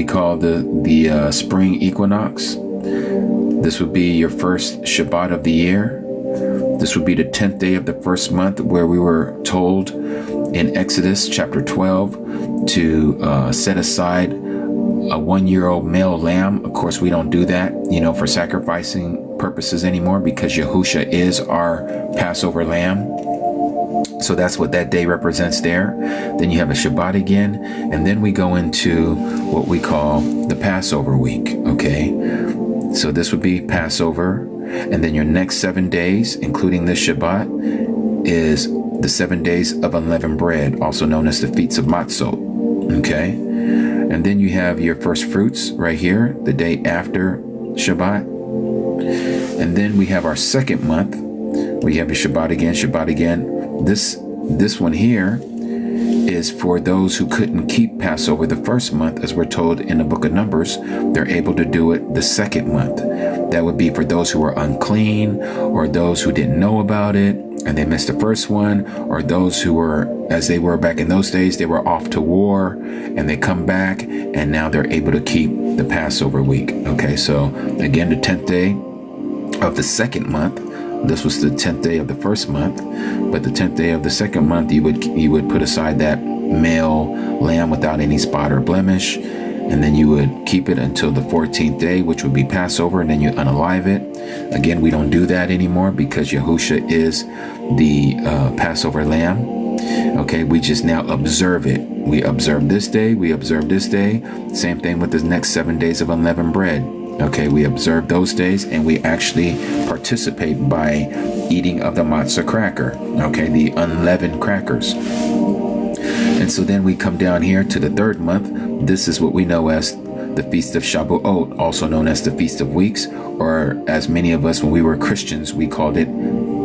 we call the spring equinox. This would be your first Shabbat of the year. This would be the 10th day of the first month, where we were told in Exodus chapter 12 to set aside a 1-year-old male lamb. Of course, we don't do that, for sacrificing purposes anymore, because Yahusha is our Passover lamb. So that's what that day represents there. Then you have a Shabbat again, and then we go into what we call the Passover week. Okay, so this would be Passover, and then your next 7 days, including this Shabbat, is the 7 days of unleavened bread, also known as the Feast of Matzot. Okay, and then you have your first fruits right here, the day after Shabbat, and then we have our second month. We have your Shabbat again. This one here is for those who couldn't keep Passover the first month, as we're told in the book of Numbers. They're able to do it the second month. That would be for those who were unclean, or those who didn't know about it and they missed the first one, or those who were, as they were back in those days, they were off to war and they come back and now they're able to keep the Passover week. Okay, so again, the 10th day of the second month. This was the 10th day of the first month, but the 10th day of the second month, you would put aside that male lamb without any spot or blemish, and then you would keep it until the 14th day, which would be Passover, and then you unalive it. Again, we don't do that anymore because Yahusha is the Passover lamb. Okay, we just now observe it. We observe this day, we observe this day. Same thing with the next 7 days of unleavened bread. Okay, we observe those days, and we actually participate by eating of the matzah cracker, okay, the unleavened crackers. And so then we come down here to the third month. This is what we know as the Feast of Shavuot, also known as the Feast of Weeks, or as many of us, when we were Christians, we called it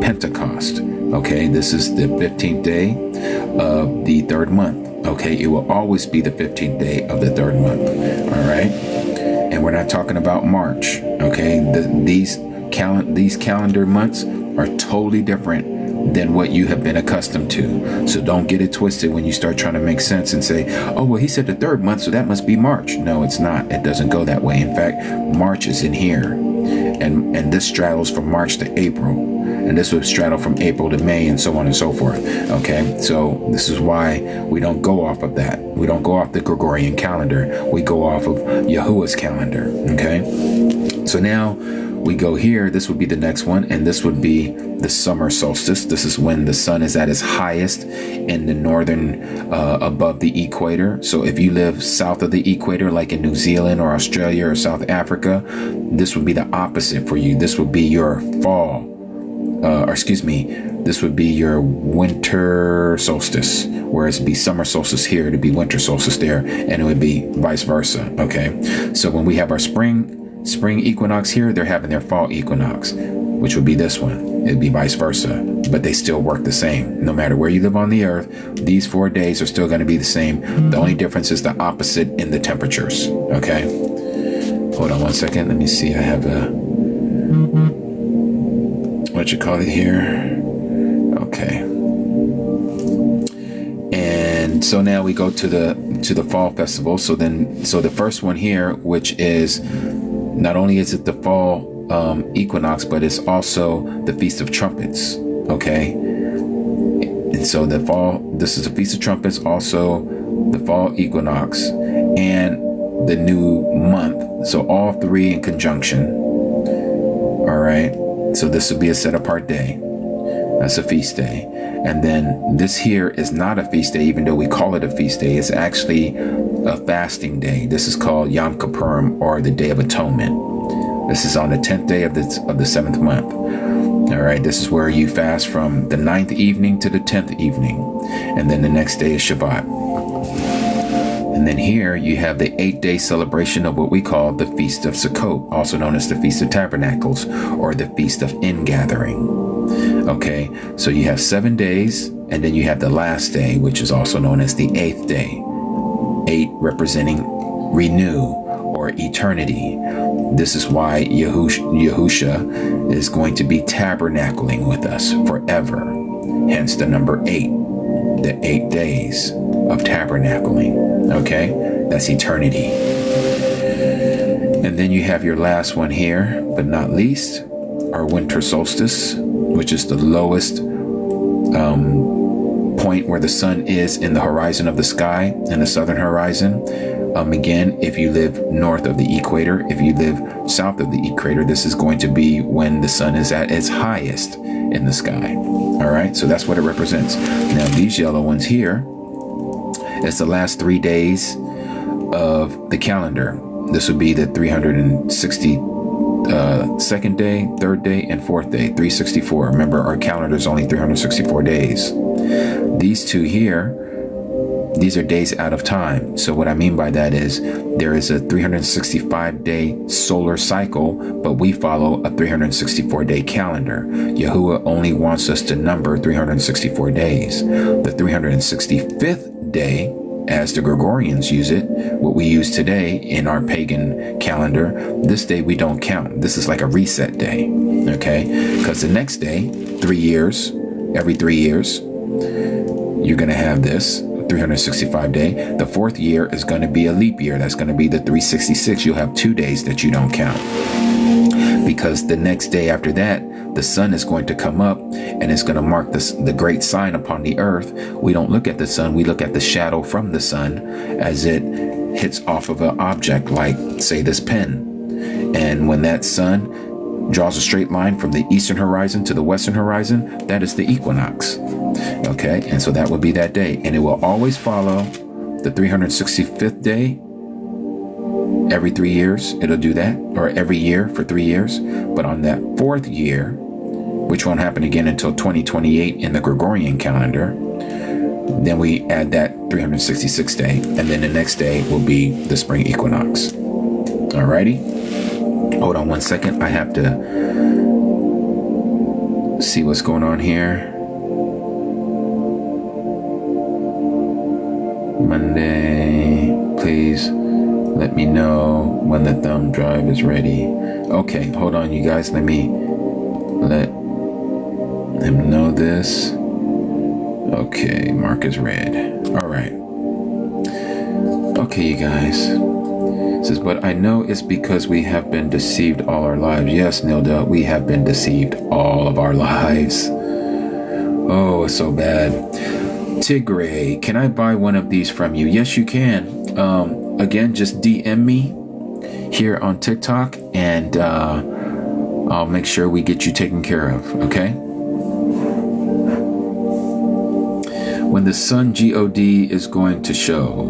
Pentecost. Okay, this is the 15th day of the third month. Okay, it will always be the 15th day of the third month. All right. And we're not talking about March, okay? These calendar months are totally different than what you have been accustomed to. So don't get it twisted when you start trying to make sense and say, oh, well, he said the third month, so that must be March. No, it's not. It doesn't go that way. In fact, March is in here. And this straddles from March to April. And this would straddle from April to May, and so on and so forth. Okay, so this is why we don't go off of that. We don't go off the Gregorian calendar. We go off of Yahuwah's calendar. Okay, so now we go here. This would be the next one, and this would be the summer solstice. This is when the sun is at its highest in the northern, above the equator. So if you live south of the equator, like in New Zealand or Australia or South Africa, this would be the opposite for you. This would be your fall. This would be your winter solstice, whereas it'd be summer solstice here, it'd be winter solstice there, and it would be vice versa. Okay, so when we have our spring equinox here, they're having their fall equinox, which would be this one. It'd be vice versa, but they still work the same. No matter where you live on the earth, these 4 days are still going to be the same. The only difference is the opposite in the temperatures. Okay, hold on one second. Let me see. I have a what you call it here. Okay, and so now we go to the fall festival. So the first one here, which is not only is it the fall equinox, but it's also the Feast of Trumpets. Okay, and so this is the Feast of Trumpets, also the fall equinox, and the new month. So all three in conjunction. All right. So this would be a set apart day. That's a feast day. And then this here is not a feast day, even though we call it a feast day. It's actually a fasting day. This is called Yom Kippurim, or the Day of Atonement. This is on the 10th day of the 7th month. All right. This is where you fast from the 9th evening to the 10th evening. And then the next day is Shabbat. And then here you have the 8-day celebration of what we call the Feast of Sukkot, also known as the Feast of Tabernacles, or the Feast of Ingathering. Okay, so you have 7 days, and then you have the last day, which is also known as the 8th day. 8 representing renew or eternity. This is why Yahusha is going to be tabernacling with us forever. Hence the number 8, the 8 days of tabernacling. Okay, that's eternity. And then you have your last one here, but not least, our winter solstice, which is the lowest point where the sun is in the horizon of the sky, in the southern horizon. Again, if you live north of the equator, if you live south of the equator, this is going to be when the sun is at its highest in the sky. All right, so that's what it represents. Now, these yellow ones here, it's the last 3 days of the calendar. This would be the 362nd day, third day, and fourth day, 364. Remember, our calendar is only 364 days. These two here, these are days out of time. So what I mean by that is there is a 365-day solar cycle, but we follow a 364-day calendar. Yahuwah only wants us to number 364 days. The 365th day, as the Gregorians use it, what we use today in our pagan calendar, this day we don't count. This is like a reset day, okay? Because the next day, 3 years, every 3 years, you're going to have this 365 day. The fourth year is going to be a leap year. That's going to be the 366. You'll have 2 days that you don't count, because the next day after that, the sun is going to come up and it's going to mark the great sign upon the earth. We don't look at the sun. We look at the shadow from the sun as it hits off of an object, like, say, this pen. And when that sun draws a straight line from the eastern horizon to the western horizon, that is the equinox. Okay, and so that would be that day. And it will always follow the 365th day. Every 3 years, it'll do that, or every year for 3 years. But on that fourth year, which won't happen again until 2028 in the Gregorian calendar, then we add that 366th day, and then the next day will be the spring equinox. Alrighty. Hold on 1 second. I have to see what's going on here. Monday, please let me know when the thumb drive is ready. Okay, hold on, you guys. Let me let him know this. Okay, mark is red. All right. Okay, you guys. It says, but I know it's because we have been deceived all our lives. Yes, Nilda, we have been deceived all of our lives. Oh, it's so bad. Tigray, can I buy one of these from you? Yes, you can. Again, just DM me here on TikTok, and I'll make sure we get you taken care of, okay? When the sun God is going to show.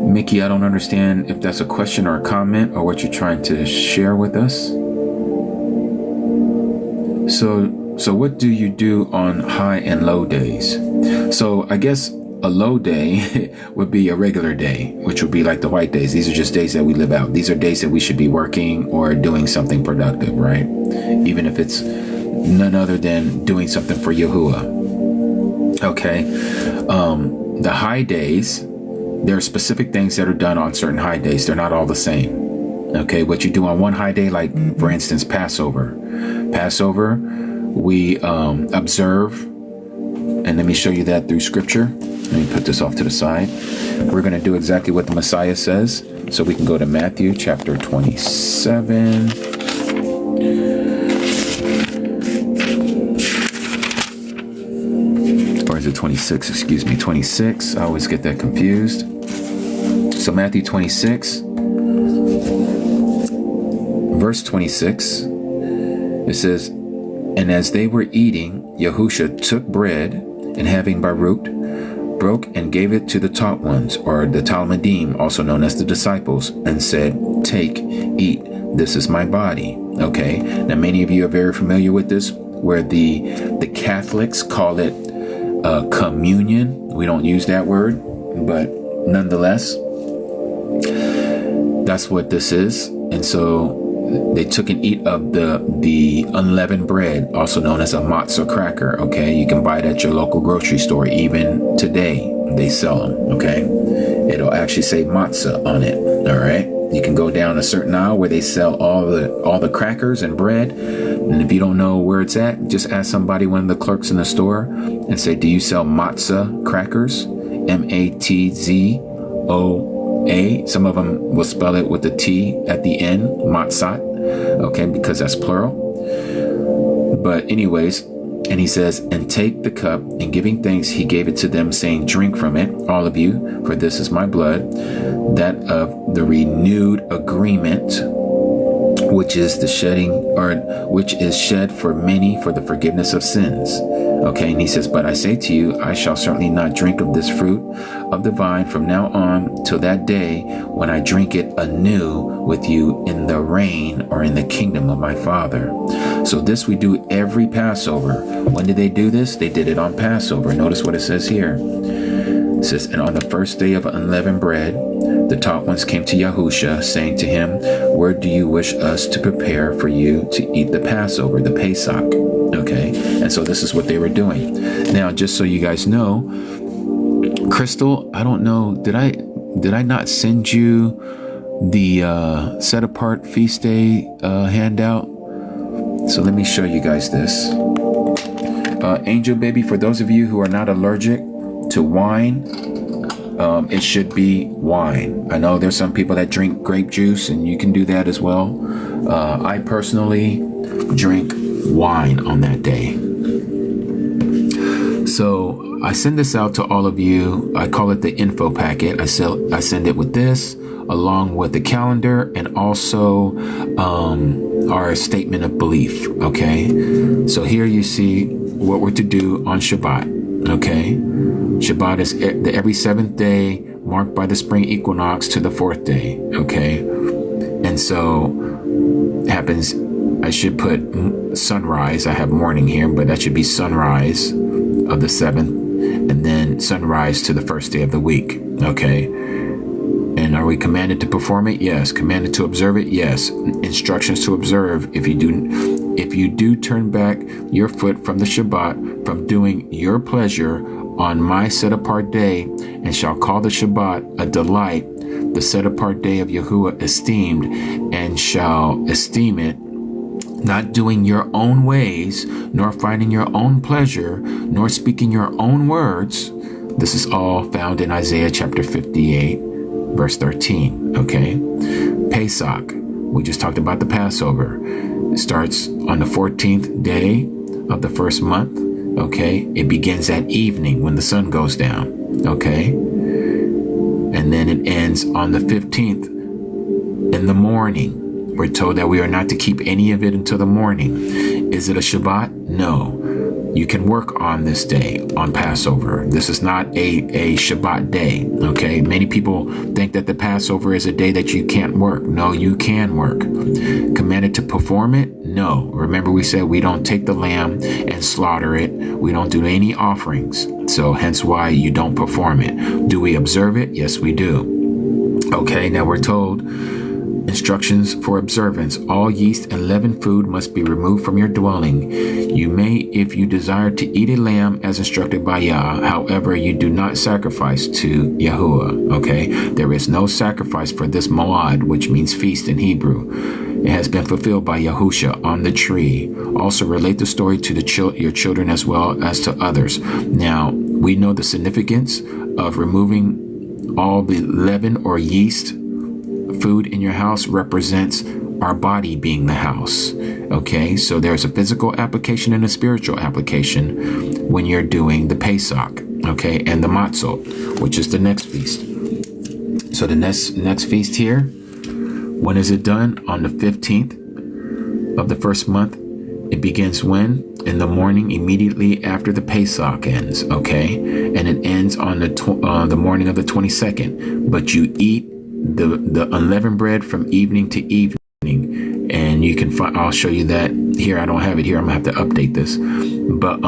Mickey, I don't understand if that's a question or a comment or what you're trying to share with us. So what do you do on high and low days? So I guess a low day would be a regular day, which would be like the white days. These are just days that we live out. These are days that we should be working or doing something productive, right? Even if it's none other than doing something for Yahuwah. Okay. The high days, there are specific things that are done on certain high days. They're not all the same. Okay. What you do on one high day, like for instance, Passover. Passover, we observe, and let me show you that through scripture. Let me put this off to the side. We're going to do exactly what the Messiah says. So we can go to Matthew chapter 27. Or is it 26? Excuse me, 26. I always get that confused. So Matthew 26, verse 26, it says, and as they were eating, Yahusha took bread, and having baruched, broke and gave it to the taught ones, or the Talmudim, also known as the disciples, and said, take, eat, this is my body. Okay, now many of you are very familiar with this, where the Catholics call it communion. We don't use that word, but nonetheless, that's what this is. And so they took and eat of the unleavened bread, also known as a matzah cracker. Okay, you can buy it at your local grocery store. Even today, they sell them. Okay, it'll actually say matzah on it. All right, you can go down a certain aisle where they sell all the crackers and bread. And if you don't know where it's at, just ask somebody, one of the clerks in the store, and say, "Do you sell matzah crackers? MATZO A. Some of them will spell it with the T at the end, matzat, okay, because that's plural. But anyways, and he says, and take the cup, and giving thanks, he gave it to them, saying, drink from it, all of you, for this is my blood, that of the renewed agreement, which is the shedding, or which is shed for many for the forgiveness of sins. Okay, and he says, but I say to you, I shall certainly not drink of this fruit of the vine from now on till that day when I drink it anew with you in the reign, or in the kingdom of my Father. So this we do every Passover. When did they do this? They did it on Passover. Notice what it says here. It says, and on the first day of unleavened bread, the taught ones came to Yahusha, saying to him, where do you wish us to prepare for you to eat the Passover, the Pesach? Okay, and so this is what they were doing. Now, just so you guys know, Crystal, I don't know, did I not send you the set apart feast day handout? So let me show you guys this. Angel Baby, for those of you who are not allergic to wine, it should be wine. I know there's some people that drink grape juice, and you can do that as well. I personally drink wine on that day. So I send this out to all of you. I call it the info packet. I send it with this, along with the calendar, and also our statement of belief. Okay, so here you see what we're to do on Shabbat. Okay, Shabbat is every seventh day marked by the spring equinox to the fourth day. Okay, and so happens, I should put sunrise. I have morning here, but that should be sunrise of the seventh, and then sunrise to the first day of the week. Okay, and are we commanded to perform it? Yes. Commanded to observe it? Yes. Instructions to observe. If you do turn back your foot from the Shabbat, from doing your pleasure on my set apart day, and shall call the Shabbat a delight, the set apart day of Yahuwah esteemed, and shall esteem it, not doing your own ways, nor finding your own pleasure, nor speaking your own words. This is all found in Isaiah chapter 58, verse 13. Okay, Pesach. We just talked about the Passover. It starts on the 14th day of the first month. Okay, it begins at evening when the sun goes down. Okay, and then it ends on the 15th in the morning. We're told that we are not to keep any of it until the morning. Is it a Shabbat? No. You can work on this day, on Passover. This is not a Shabbat day, okay? Many people think that the Passover is a day that you can't work. No, you can work. Commanded to perform it? No. Remember, we said we don't take the lamb and slaughter it. We don't do any offerings. So hence why you don't perform it. Do we observe it? Yes, we do. Okay, now we're told instructions for observance. All yeast and leavened food must be removed from your dwelling. You may, if you desire, to eat a lamb as instructed by Yah. However, you do not sacrifice to Yahuwah. Okay, there is no sacrifice for this moad, which means feast in Hebrew. It has been fulfilled by Yahusha on the tree. Also relate the story to your children as well as to others. Now, we know the significance of removing all the leaven or yeast. Food in your house represents our body being the house. Okay, so there's a physical application and a spiritual application when you're doing the Pesach, okay, and the Matzot, which is the next feast. So the next feast here, when is it done? On the 15th of the first month. It begins when? In the morning immediately after the Pesach ends, okay, and it ends on the morning of the 22nd. But you eat the unleavened bread from evening to evening, and you can find, I'll show you that here. I don't have it here. I'm gonna have to update this. But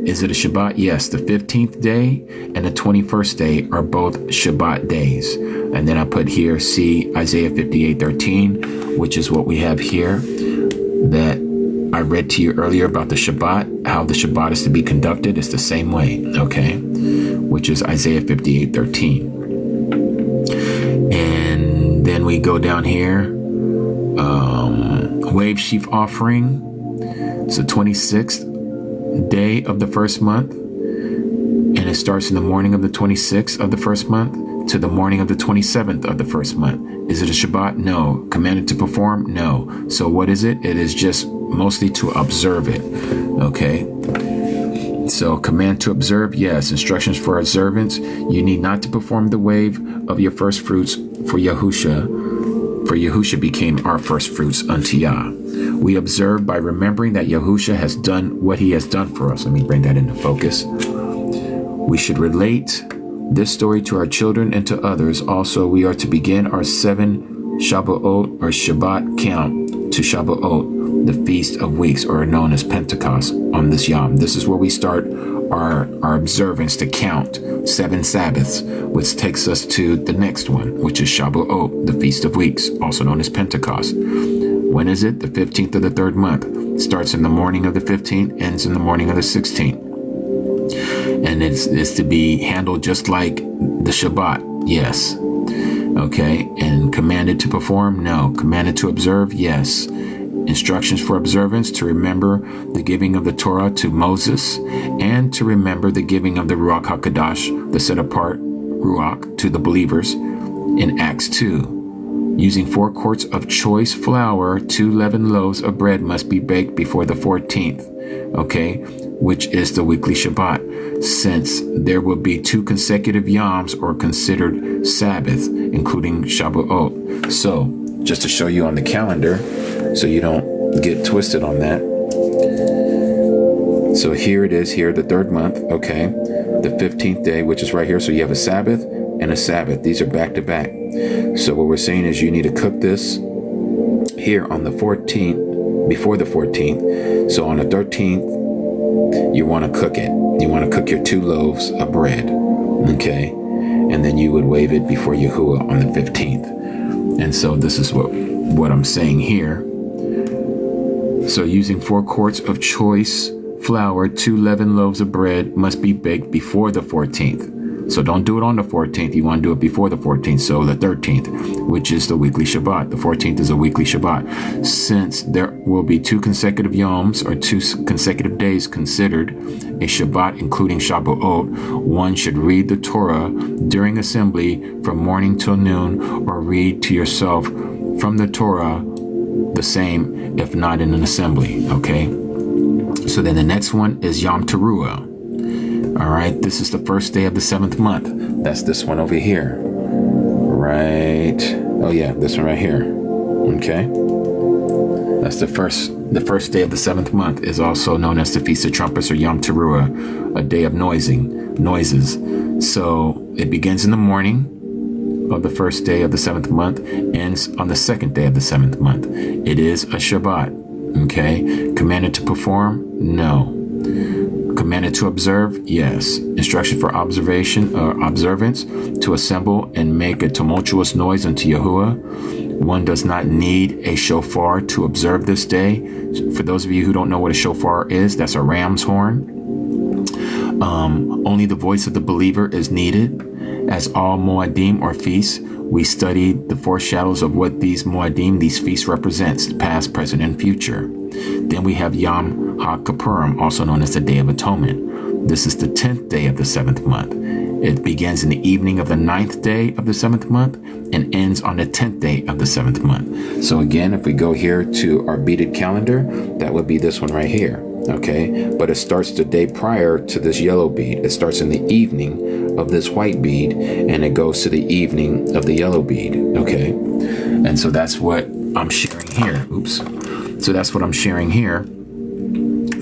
is it a Shabbat? Yes. The 15th day and the 21st day are both Shabbat days. And then I put here, see Isaiah 58:13, which is what we have here that I read to you earlier about the Shabbat, how the Shabbat is to be conducted. It's the same way, okay, which is Isaiah 58:13. And then we go down here, wave sheaf offering. It's the 26th day of the first month, and it starts in the morning of the 26th of the first month. to the morning of the 27th of the first month. Is it a Shabbat? No. Commanded to perform? No. So what is it? It is just mostly to observe it. Okay. So command to observe? Yes. Instructions for observance? You need not to perform the wave of your first fruits for Yahusha. For Yahusha became our first fruits unto Yah. We observe by remembering that Yahusha has done what he has done for us. Let me bring that into focus. We should relate this story to our children and to others. Also, we are to begin our 7 Shavuot or Shabbat count to Shavuot, the Feast of Weeks, or known as Pentecost, on this Yom. This is where we start our observance to count 7 Sabbaths, which takes us to the next one, which is Shavuot, the Feast of Weeks, also known as Pentecost. When is it? The 15th of the 3rd month. Starts in the morning of the 15th, ends in the morning of the 16th. And it's to be handled just like the Shabbat. Yes. Okay. And commanded to perform? No. Commanded to observe? Yes. Instructions for observance: to remember the giving of the Torah to Moses, and to remember the giving of the Ruach HaKodesh, the set apart Ruach, to the believers in Acts 2. Using 4 quarts of choice flour, 2 leavened loaves of bread must be baked before the 14th, okay, which is the weekly Shabbat, since there will be 2 consecutive Yoms, or considered Sabbath, including Shavuot. So, just to show you on the calendar, so you don't get twisted on that. So here it is, here, the 3rd month, okay, the 15th day, which is right here. So you have a Sabbath and a Sabbath. These are back to back. So what we're saying is you need to cook this here on the 14th, before the 14th. So on the 13th, you want to cook it. You want to cook your 2 loaves of bread, okay? And then you would wave it before Yahuwah on the 15th. And so this is what I'm saying here. So using 4 quarts of choice flour, 2 leavened loaves of bread must be baked before the 14th. So don't do it on the 14th. You want to do it before the 14th. So the 13th, which is the weekly Shabbat. The 14th is a weekly Shabbat. Since there will be 2 consecutive Yoms, or 2 consecutive days considered a Shabbat, including Shavuot, one should read the Torah during assembly from morning till noon, or read to yourself from the Torah the same, if not in an assembly. Okay. So then the next one is Yom Teruah. All right, this is the first day of the 7th month. That's this one over here. Right. Oh yeah, this one right here. Okay. That's the first day of the 7th month, is also known as the Feast of Trumpets, or Yom Teruah, a day of noises. So it begins in the morning of the first day of the 7th month, ends on the 2nd day of the 7th month. It is a Shabbat. Okay. Commanded to perform? No. Commanded to observe? Yes. Instruction for observation or observance: to assemble and make a tumultuous noise unto Yahuwah. One does not need a shofar to observe this day. For those of you who don't know what a shofar is, that's a ram's horn. Only the voice of the believer is needed. As all Moedim, or feasts, we studied the foreshadows of what these Moedim, these feasts, represents: past, present, and future. Then we have Yom HaKippurim, also known as the Day of Atonement. This is the 10th day of the 7th month. It begins in the evening of the 9th day of the 7th month and ends on the 10th day of the 7th month. So again, if we go here to our beaded calendar, that would be this one right here. Okay, but it starts the day prior to this yellow bead. It starts in the evening of this white bead, and it goes to the evening of the yellow bead. Okay, and so that's what I'm sharing here. Oops. So that's what I'm sharing here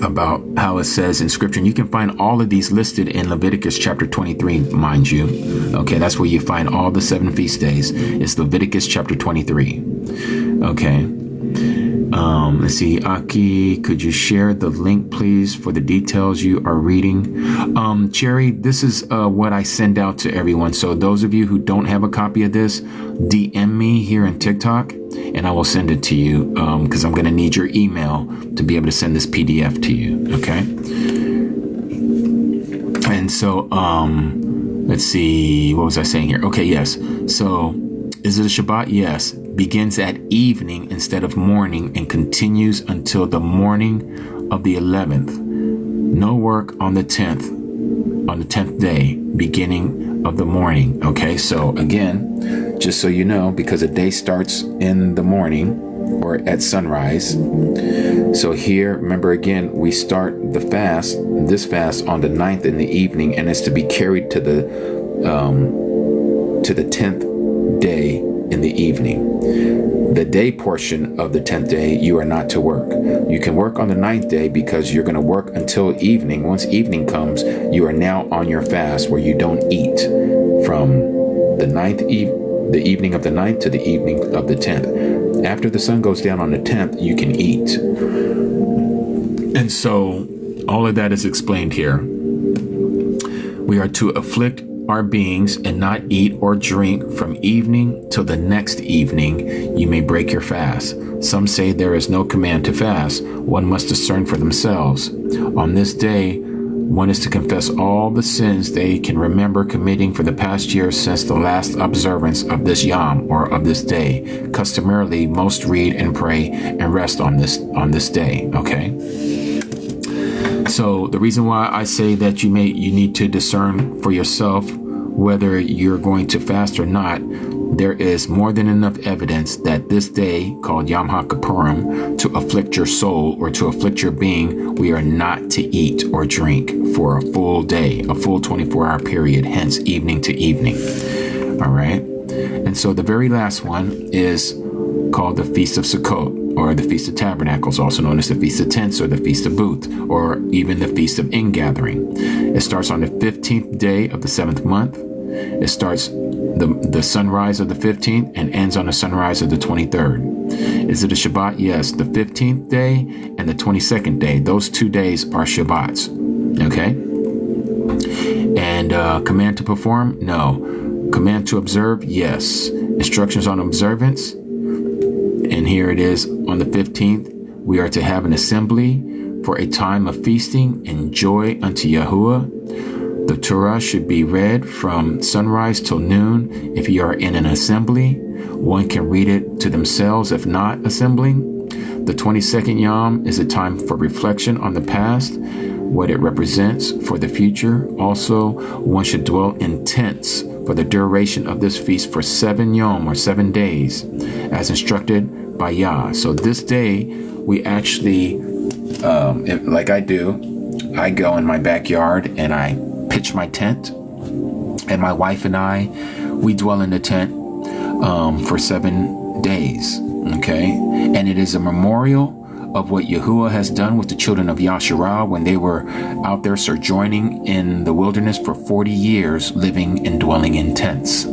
about how it says in scripture. And you can find all of these listed in Leviticus chapter 23, mind you. Okay, that's where you find all the 7 feast days. It's Leviticus chapter 23. Okay. Let's see, Aki, could you share the link, please, for the details you are reading? Cherry, this is what I send out to everyone. So those of you who don't have a copy of this, DM me here in TikTok, and I will send it to you, because I'm going to need your email to be able to send this PDF to you. Okay. And so, let's see, what was I saying here? Okay, yes. So, is it a Shabbat? Yes. Begins at evening instead of morning and continues until the morning of the 11th. No work on the 10th on the 10th day, beginning of the morning. Okay, so again, just so you know, because a day starts in the morning or at sunrise. So here, remember again, we start this fast on the 9th in the evening, and it's to be carried to the 10th day in the evening. The day portion of the 10th day, you are not to work. You can work on the 9th day because you're going to work until evening. Once evening comes, you are now on your fast where you don't eat from the evening of the 9th to the evening of the 10th. After the sun goes down on the 10th, you can eat. And so all of that is explained here. We are to afflict our beings and not eat or drink from evening till the next evening. You may break your fast. Some say there is no command to fast. One must discern for themselves. On this day, one is to confess all the sins they can remember committing for the past year since the last observance of this yom, or of this day. Customarily, most read and pray and rest on this day. Okay. So the reason why I say that you need to discern for yourself whether you're going to fast or not, there is more than enough evidence that this day, called Yom HaKippurim, to afflict your soul or to afflict your being, we are not to eat or drink for a full day, a full 24-hour period, hence evening to evening. All right. And so the very last one is called the Feast of Sukkot, or the Feast of Tabernacles, also known as the Feast of Tents or the Feast of Booth, or even the Feast of Ingathering. It starts on the 15th day of the 7th month. It starts the sunrise of the 15th and ends on the sunrise of the 23rd. Is it a Shabbat? Yes. The 15th day and the 22nd day, those 2 days are Shabbats. Okay? And command to perform? No. Command to observe? Yes. Instructions on observance? And here it is on the 15th. We are to have an assembly for a time of feasting and joy unto Yahuwah. The Torah should be read from sunrise till noon. If you are in an assembly, one can read it to themselves if not assembling. The 22nd Yom is a time for reflection on the past, what it represents for the future. Also, one should dwell in tents for the duration of this feast for 7 Yom, or 7 days, as instructed by Yah. So this day, we actually, like I do, I go in my backyard and I pitch my tent, and my wife and I, we dwell in the tent for 7 days. Okay, and it is a memorial of what Yahuwah has done with the children of Yasharah when they were out there sojourning in the wilderness for 40 years, living and dwelling in tents.